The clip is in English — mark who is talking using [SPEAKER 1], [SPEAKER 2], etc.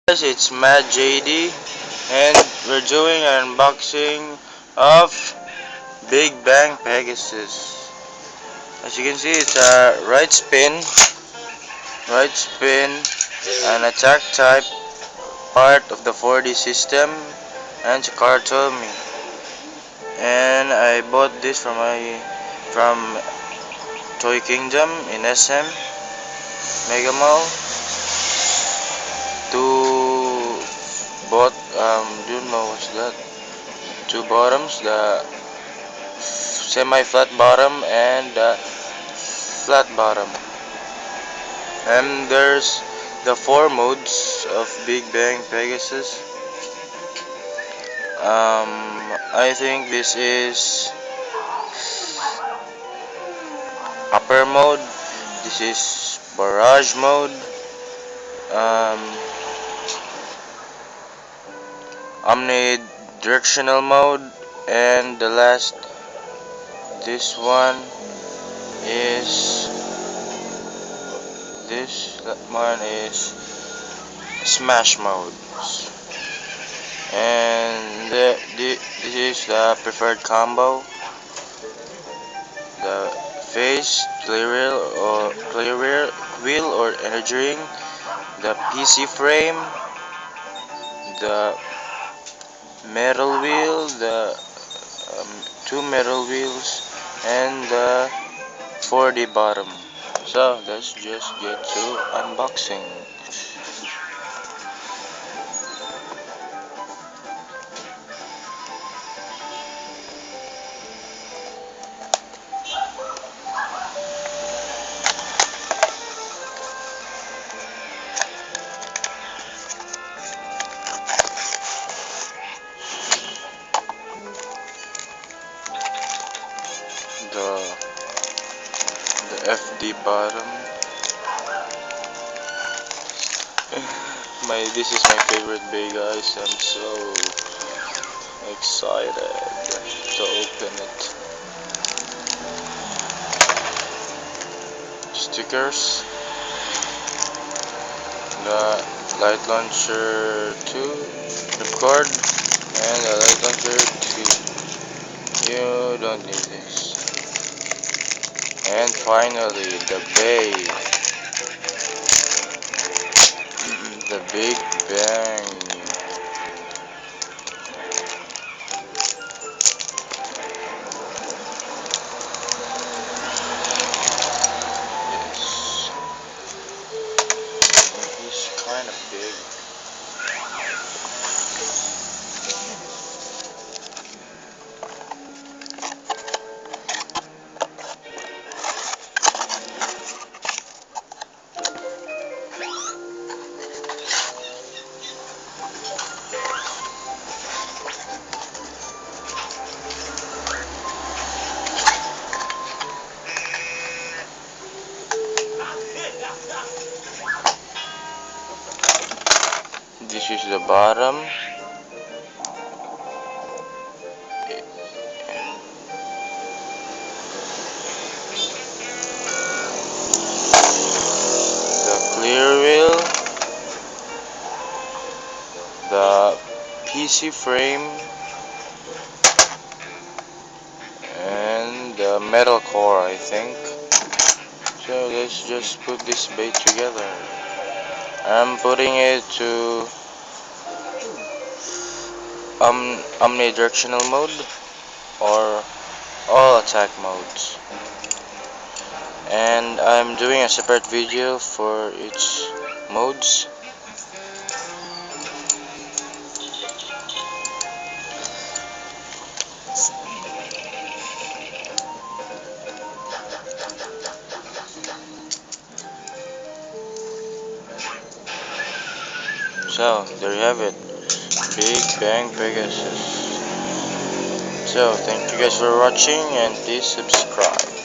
[SPEAKER 1] Guys, it's Matt JD and we're doing an unboxing of Big Bang Pegasus. As you can see, it's a right spin, an attack type part of the 4D system, and Chakar told me. And I bought this from Toy Kingdom in SM Mega Mall. Two bought do you know what's that? Two bottoms, the semi-flat bottom and the flat bottom. And there's the four modes of Big Bang Pegasus. I think this is upper mode. This is barrage mode. Um, omnidirectional mode, and the last, this one is smash mode. And this is the preferred combo: the face, clear wheel or energy ring, the PC frame, the metal wheel, the two metal wheels, and the 4D bottom. So let's just get to unboxing. The FD bottom. This is my favorite bay, guys. I'm so excited to open it. Stickers, the light launcher 2 ripcord, and the light launcher 2. You don't need this. And finally, the bay, the Big Bang. It's kind of big. This is the bottom. The clear wheel, the PC frame, and the metal core, I think. So let's just put this bait together. I'm putting it to omnidirectional mode or all attack modes, and I'm doing a separate video for each modes. So there you have it, Big Bang Pegasus. So thank you guys for watching, and please subscribe.